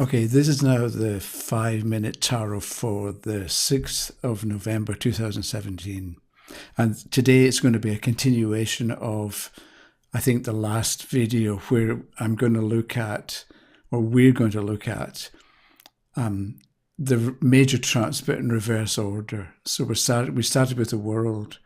Okay, this is now the 5 minute tarot for the 6th of November 2017. And today it's going to be a continuation of, I think, the last video where I'm going to look at, or we're going to look at, the major trumps but in reverse order. So we started with the world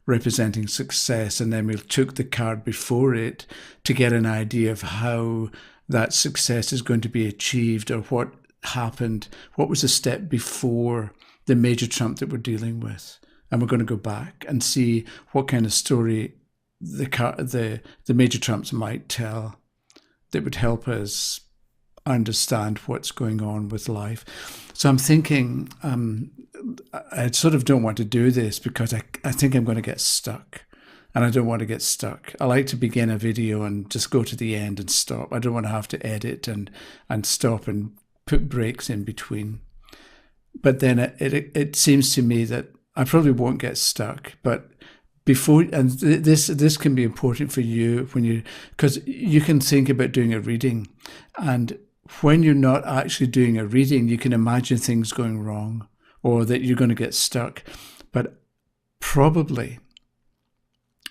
representing success, and then we took the card before it to get an idea of how that success is going to be achieved, or what happened, what was the step before the major trump that we're dealing with. And we're going to go back and see what kind of story the major trumps might tell that would help us understand what's going on with life. So I'm thinking, I sort of don't want to do this because I think I'm going to get stuck. And I don't want to get stuck. I like to begin a video and just go to the end and stop. I don't want to have to edit and stop and put breaks in between. But then it seems to me that I probably won't get stuck. But before, and this can be important for you because you can think about doing a reading, and when you're not actually doing a reading, you can imagine things going wrong or that you're going to get stuck. But probably,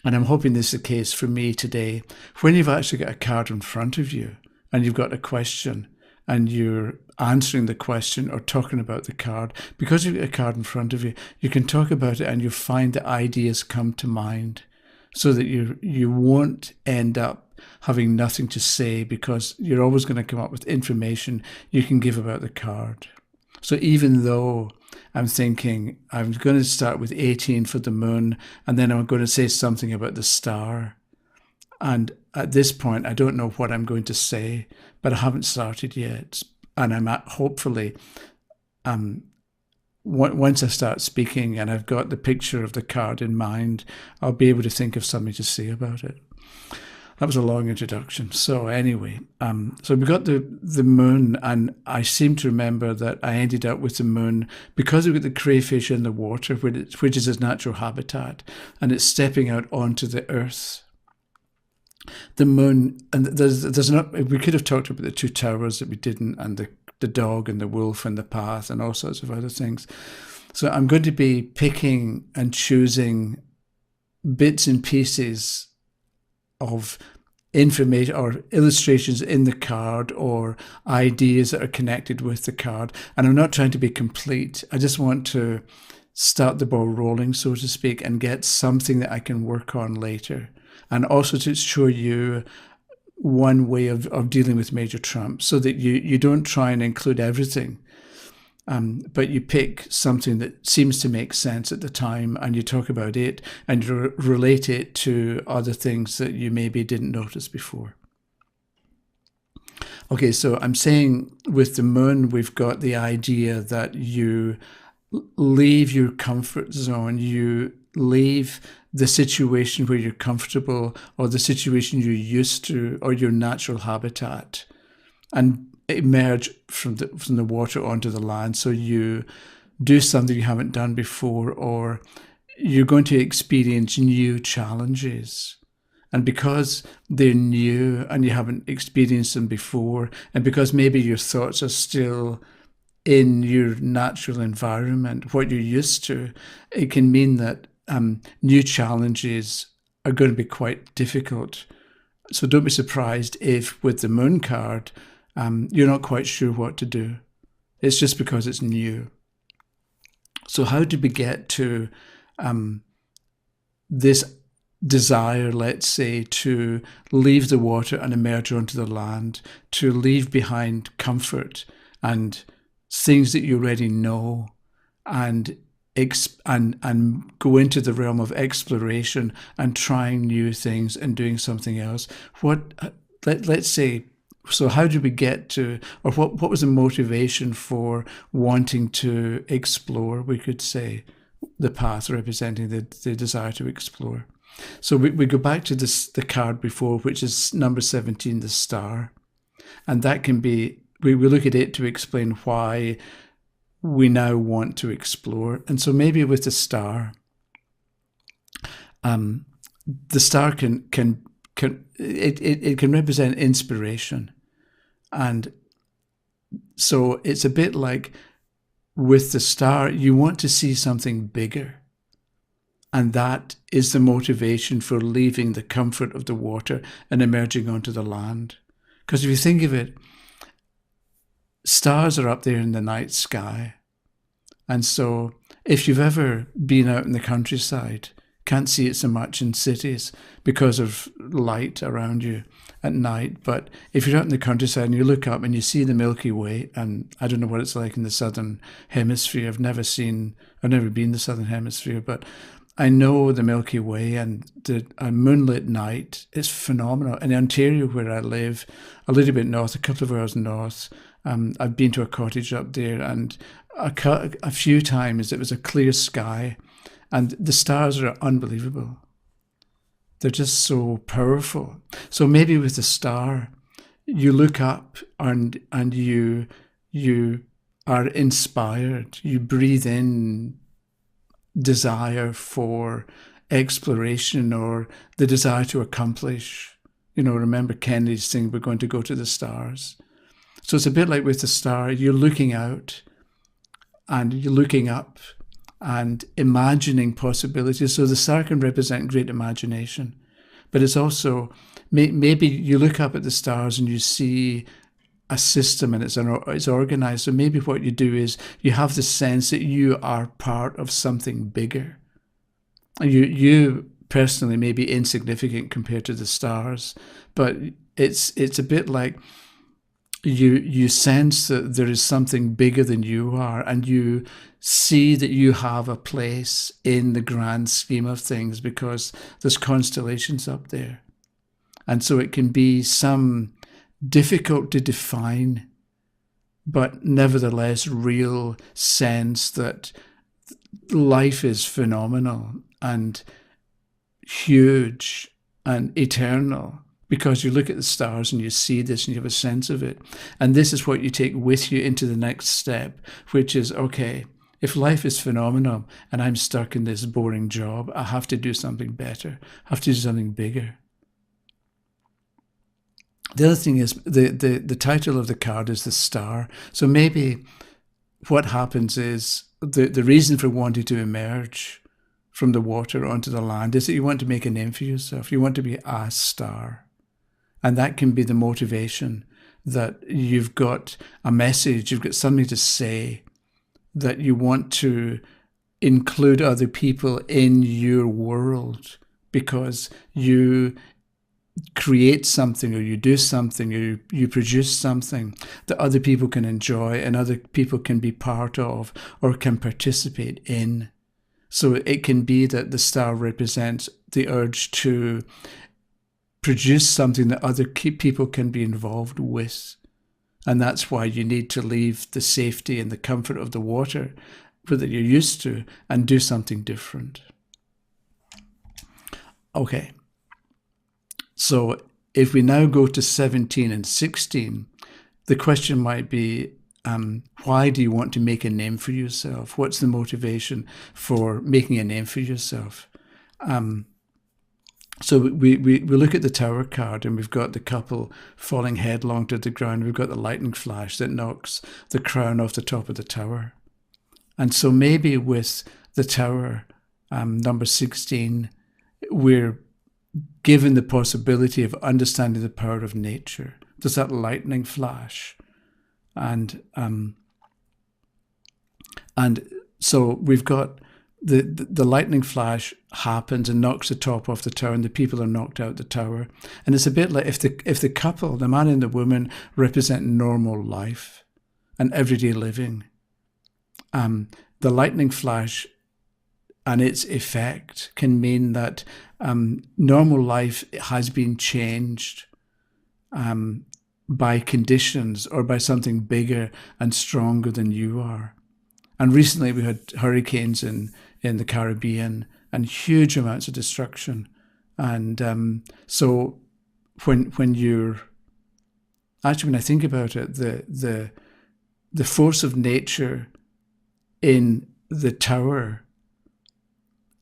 and I'm hoping this is the case for me today, when you've actually got a card in front of you and you've got a question and you're answering the question or talking about the card, because you've got a card in front of you, you can talk about it and you find the ideas come to mind so that you won't end up having nothing to say, because you're always going to come up with information you can give about the card. So even though I'm thinking I'm going to start with 18 for the moon, and then I'm going to say something about the star. And at this point, I don't know what I'm going to say, but I haven't started yet. And hopefully, once I start speaking and I've got the picture of the card in mind, I'll be able to think of something to say about it. That was a long introduction. So anyway, so we got the moon, and I seem to remember that I ended up with the moon because we've got the crayfish in the water, which is its natural habitat, and it's stepping out onto the earth. The moon, and there's not. We could have talked about the two towers that we didn't, and the dog and the wolf and the path and all sorts of other things. So I'm going to be picking and choosing bits and pieces of information or illustrations in the card or ideas that are connected with the card. And I'm not trying to be complete. I just want to start the ball rolling, so to speak, and get something that I can work on later. And also to show you one way of dealing with major trumps, so that you don't try and include everything. But you pick something that seems to make sense at the time, and you talk about it and you relate it to other things that you maybe didn't notice before. Okay, so I'm saying with the moon, we've got the idea that you leave your comfort zone, you leave the situation where you're comfortable or the situation you're used to or your natural habitat, and emerge from the water onto the land. So you do something you haven't done before, or you're going to experience new challenges. And because they're new and you haven't experienced them before, and because maybe your thoughts are still in your natural environment, what you're used to, it can mean that new challenges are going to be quite difficult. So don't be surprised if with the moon card, you're not quite sure what to do. It's just because it's new. So how did we get to this desire, let's say, to leave the water and emerge onto the land, to leave behind comfort and things that you already know, and go into the realm of exploration and trying new things and doing something else? Let's say, so how did we get to, or what was the motivation for wanting to explore, we could say, the path representing the desire to explore? So we go back to the card before, which is number 17, the star. And that can be, we look at it to explain why we now want to explore. And so maybe with the star can it can represent inspiration, and So it's a bit like with the star, you want to see something bigger. And that is the motivation for leaving the comfort of the water and emerging onto the land. Because if you think of it, stars are up there in the night sky. And so if you've ever been out in the countryside, can't see it so much in cities because of light around you at night. But if you're out in the countryside and you look up and you see the Milky Way, and I don't know what it's like in the Southern Hemisphere. I've never been in the Southern Hemisphere, but I know the Milky Way, and a moonlit night is phenomenal. In Ontario, where I live, a little bit north, a couple of hours north, I've been to a cottage up there, and a few times it was a clear sky, and the stars are unbelievable. They're just so powerful. So maybe with the star, you look up and you are inspired. You breathe in desire for exploration or the desire to accomplish. Remember Kennedy's thing, we're going to go to the stars. So it's a bit like with the star, you're looking out and you're looking up and imagining possibilities. So the star can represent great imagination, but it's also, maybe you look up at the stars and you see a system and it's organized. So maybe what you do is you have the sense that you are part of something bigger. You personally may be insignificant compared to the stars, but it's a bit like you sense that there is something bigger than you are, and you see that you have a place in the grand scheme of things because there's constellations up there. And so it can be some difficult to define, but nevertheless real sense that life is phenomenal and huge and eternal, because you look at the stars and you see this and you have a sense of it. And this is what you take with you into the next step, which is, okay, if life is phenomenal and I'm stuck in this boring job, I have to do something better. I have to do something bigger. The other thing is the title of the card is the star. So maybe what happens is the reason for wanting to emerge from the water onto the land is that you want to make a name for yourself. You want to be a star. And that can be the motivation, that you've got a message, you've got something to say, that you want to include other people in your world because you create something or you do something or you produce something that other people can enjoy and other people can be part of or can participate in. So it can be that the star represents the urge to produce something that other people can be involved with. And that's why you need to leave the safety and the comfort of the water that you're used to and do something different. Okay. So if we now go to 17 and 16, the question might be, why do you want to make a name for yourself? What's the motivation for making a name for yourself? So we look at the Tower card and we've got the couple falling headlong to the ground. We've got the lightning flash that knocks the crown off the top of the tower. And so maybe with the Tower, number 16, we're given the possibility of understanding the power of nature. There's that lightning flash. And so we've got the lightning flash happens and knocks the top off the tower, and the people are knocked out the tower. And it's a bit like if the couple, the man and the woman, represent normal life and everyday living, the lightning flash and its effect can mean that normal life has been changed by conditions or by something bigger and stronger than you are. And recently we had hurricanes in the Caribbean and huge amounts of destruction. And so when you're actually, when I think about it, the force of nature in the tower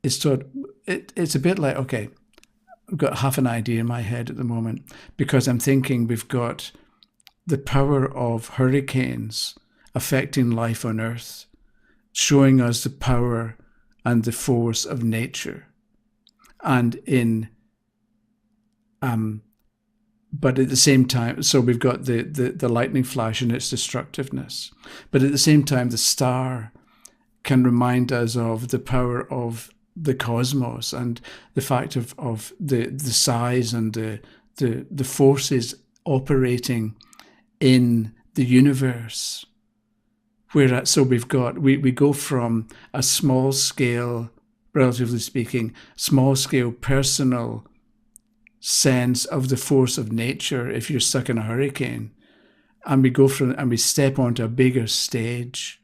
is it's a bit like, okay, I've got half an idea in my head at the moment, because I'm thinking we've got the power of hurricanes affecting life on Earth, showing us the power and the force of nature. And but at the same time, so we've got the lightning flash and its destructiveness. But at the same time, the star can remind us of the power of the cosmos and the fact of the size and the forces operating in the universe. So we go from a small scale, relatively speaking, small scale personal sense of the force of nature if you're stuck in a hurricane, and we step onto a bigger stage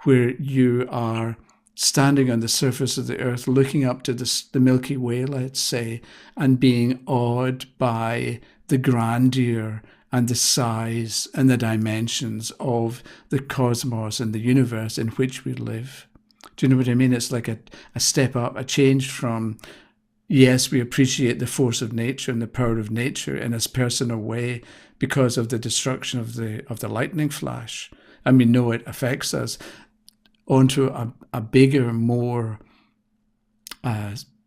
where you are standing on the surface of the earth, looking up to the Milky Way, let's say, and being awed by the grandeur and the size and the dimensions of the cosmos and the universe in which we live. Do you know what I mean? It's like a step up, a change from, yes, we appreciate the force of nature and the power of nature in a personal way because of the destruction of the lightning flash, and we know it affects us, onto a bigger, more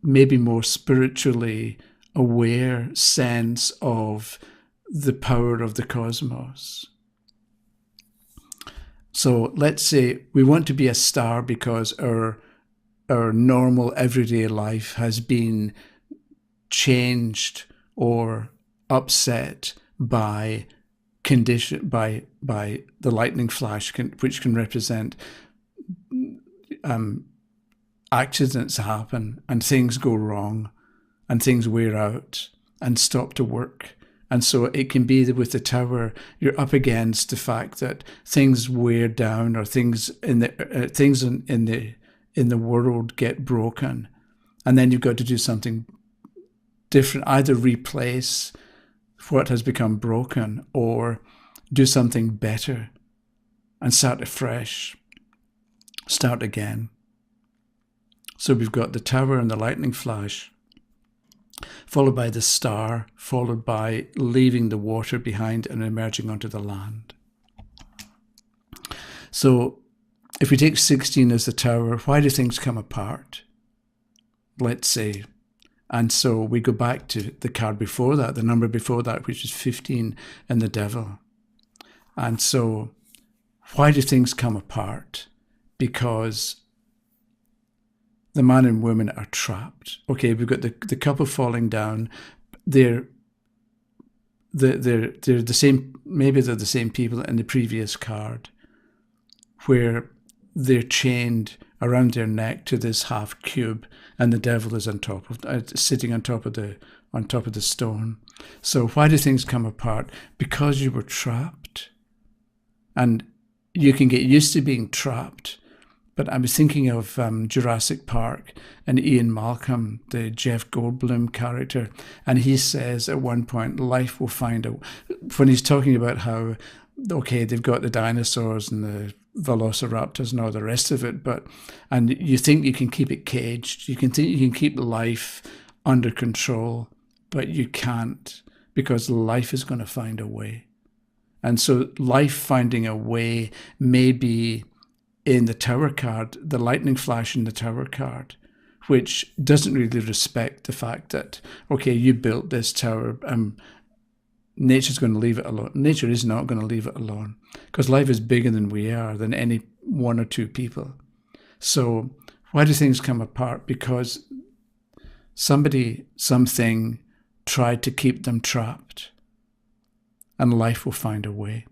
maybe more spiritually aware sense of the power of the cosmos. So let's say we want to be a star because our normal everyday life has been changed or upset by the lightning flash, which can represent accidents happen and things go wrong and things wear out and stop to work. And so it can be that with the tower, you're up against the fact that things wear down, or things in the world get broken, and then you've got to do something different, either replace what has become broken or do something better and start afresh, start again. So we've got the tower and the lightning flash, followed by the star, followed by leaving the water behind and emerging onto the land. So if we take 16 as the tower, why do things come apart? Let's say. And so we go back to the card before that, the number before that, which is 15 and the devil. And so why do things come apart? Because the man and woman are trapped. Okay, we've got the couple falling down. They're the same. Maybe they're the same people in the previous card, where they're chained around their neck to this half cube, and the devil is on top of, sitting on top of the stone. So why do things come apart? Because you were trapped, and you can get used to being trapped. But I was thinking of Jurassic Park and Ian Malcolm, the Jeff Goldblum character, and he says at one point, life will find a... When he's talking about how, okay, they've got the dinosaurs and the velociraptors and all the rest of it, and you think you can keep it caged, you can think you can keep life under control, but you can't, because life is going to find a way. And so life finding a way may be in the tower card, the lightning flash in the tower card, which doesn't really respect the fact that, okay, you built this tower, nature's going to leave it alone. Nature is not going to leave it alone, because life is bigger than we are, than any one or two people. So why do things come apart? Because something tried to keep them trapped, and life will find a way.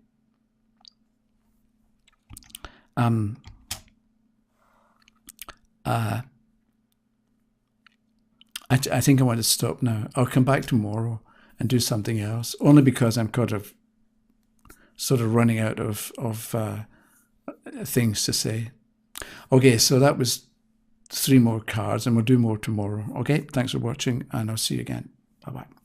I think I want to stop now. I'll come back tomorrow and do something else, only because I'm sort of running out of things to say. Okay, so that was 3 more cards, and we'll do more tomorrow. Okay, thanks for watching, and I'll see you again. Bye-bye.